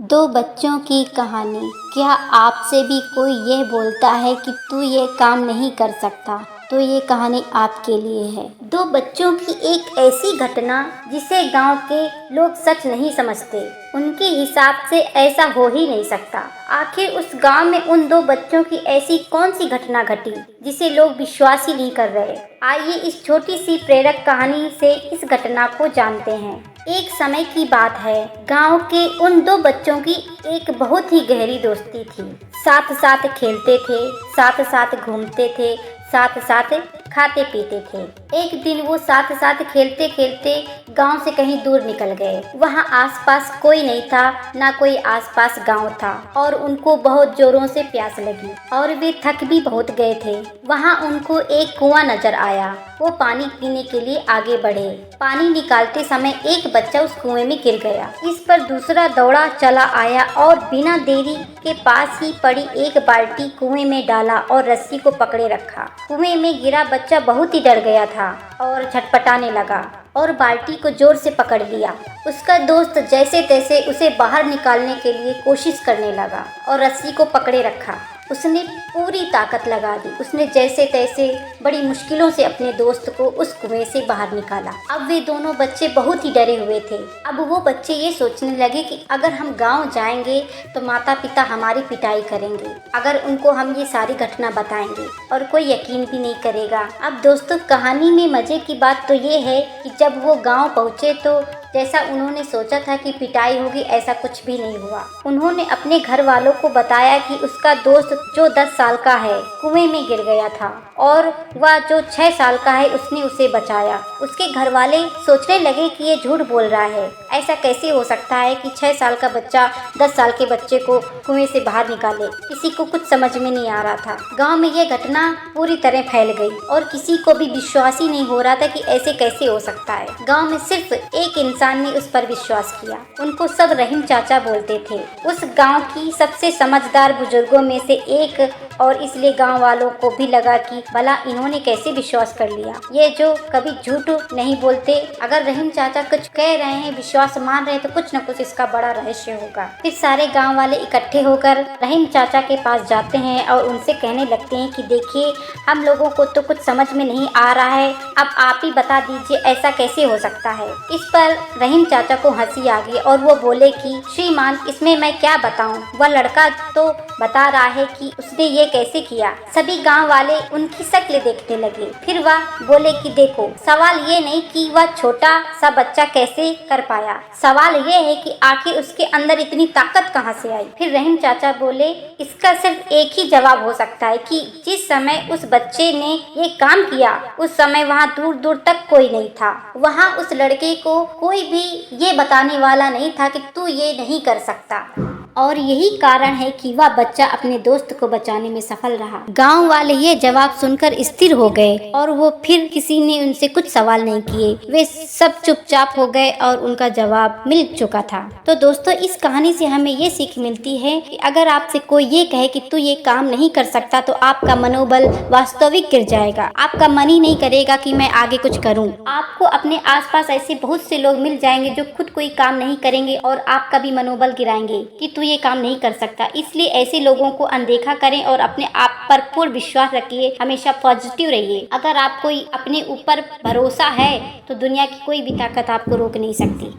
दो बच्चों की कहानी। क्या आपसे भी कोई ये बोलता है कि तू ये काम नहीं कर सकता, तो ये कहानी आपके लिए है। दो बच्चों की एक ऐसी घटना जिसे गांव के लोग सच नहीं समझते। उनके हिसाब से ऐसा हो ही नहीं सकता। आखिर उस गांव में उन दो बच्चों की ऐसी कौन सी घटना घटी जिसे लोग विश्वास ही नहीं कर रहे। आइए इस छोटी सी प्रेरक कहानी से इस घटना को जानते हैं। एक समय की बात है, गांव के उन दो बच्चों की एक बहुत ही गहरी दोस्ती थी। साथ साथ खेलते थे, साथ साथ घूमते थे, साथ साथ खाते पीते थे। एक दिन वो साथ साथ खेलते खेलते गांव से कहीं दूर निकल गए। वहां आसपास कोई नहीं था, ना कोई आसपास गांव था, और उनको बहुत जोरों से प्यास लगी और वे थक भी बहुत गए थे। वहां उनको एक कुआं नजर आया। वो पानी पीने के लिए आगे बढ़े। पानी निकालते समय एक बच्चा उस कुएं में गिर गया। इस पर दूसरा दौड़ा चला आया और बिना देरी के पास ही पड़ी एक बाल्टी कुएं में डाला और रस्सी को पकड़े रखा। कुएं में गिरा बच्चा बहुत ही डर गया था और छटपटाने लगा और बाल्टी को जोर से पकड़ लिया। उसका दोस्त जैसे तैसे उसे बाहर निकालने के लिए कोशिश करने लगा और रस्सी को पकड़े रखा। उसने पूरी ताकत लगा दी। उसने जैसे तैसे बड़ी मुश्किलों से अपने दोस्त को उस कुएं से बाहर निकाला। अब वे दोनों बच्चे बहुत ही डरे हुए थे। अब वो बच्चे ये सोचने लगे कि अगर हम गांव जाएंगे तो माता पिता हमारी पिटाई करेंगे, अगर उनको हम ये सारी घटना बताएंगे, और कोई यकीन भी नहीं करेगा। अब दोस्तों, कहानी में मजे की बात तो ये है कि जब वो गाँव पहुँचे तो जैसा उन्होंने सोचा था कि पिटाई होगी, ऐसा कुछ भी नहीं हुआ। उन्होंने अपने घर वालों को बताया कि उसका दोस्त जो 10 साल का है कुएं में गिर गया था और वह जो 6 साल का है उसने उसे बचाया। उसके घर वाले सोचने लगे कि ये झूठ बोल रहा है। ऐसा कैसे हो सकता है कि 6 साल का बच्चा 10 साल के बच्चे को कुएं से बाहर निकाले। किसी को कुछ समझ में नहीं आ रहा था। गाँव में ये घटना पूरी तरह फैल गई और किसी को भी विश्वास ही नहीं हो रहा था कि ऐसे कैसे हो सकता है। गाँव में सिर्फ एक इंसान ने उस पर विश्वास किया। उनको सब रहीम चाचा बोलते थे। उस गांव की सबसे समझदार बुजुर्गों में से एक, और इसलिए गांव वालों को भी लगा कि भला इन्होंने कैसे विश्वास कर लिया। ये जो कभी झूठ नहीं बोलते, अगर रहीम चाचा कुछ कह रहे हैं, विश्वास मान रहे हैं, तो कुछ न कुछ इसका बड़ा रहस्य होगा। फिर सारे गांव वाले इकट्ठे होकर रहीम चाचा के पास जाते हैं और उनसे कहने लगते हैं कि देखिए, हम लोगों को तो कुछ समझ में नहीं आ रहा है, अब आप ही बता दीजिए ऐसा कैसे हो सकता है। इस पर रहीम चाचा को हंसी आ गई और वो बोले कि श्रीमान, इसमें मैं क्या बताऊं, वह लड़का तो बता रहा है कि उसने ये कैसे किया। सभी गांव वाले उनकी शक्ल देखने लगे। फिर वह बोले कि देखो, सवाल ये नहीं कि वह छोटा सा बच्चा कैसे कर पाया, सवाल ये है कि आखिर उसके अंदर इतनी ताकत कहां से आई। फिर रहीम चाचा बोले, इसका सिर्फ एक ही जवाब हो सकता है कि जिस समय उस बच्चे ने ये काम किया उस समय वहाँ दूर दूर तक कोई नहीं था। वहाँ उस लड़के को कोई भी ये बताने वाला नहीं था कि तू ये नहीं कर सकता, और यही कारण है कि वह बच्चा अपने दोस्त को बचाने में सफल रहा। गांव वाले ये जवाब सुनकर स्थिर हो गए और वो फिर किसी ने उनसे कुछ सवाल नहीं किए। वे सब चुपचाप हो गए और उनका जवाब मिल चुका था। तो दोस्तों, इस कहानी से हमें ये सीख मिलती है कि अगर आपसे कोई ये कहे कि तू ये काम नहीं कर सकता, तो आपका मनोबल वास्तविक गिर जाएगा। आपका मन ही नहीं करेगा कि मैं आगे कुछ करूं। आपको अपने आसपास ऐसे बहुत से लोग मिल जाएंगे जो खुद कोई काम नहीं करेंगे और आपका भी मनोबल गिराएंगे कि तू ये काम नहीं कर सकता। इसलिए ऐसे लोगों को अनदेखा करें और अपने आप पर पूर्ण विश्वास रखिए। हमेशा पॉजिटिव रहिए। अगर आपको अपने ऊपर भरोसा है तो दुनिया की कोई भी ताकत आपको रोक नहीं सकती।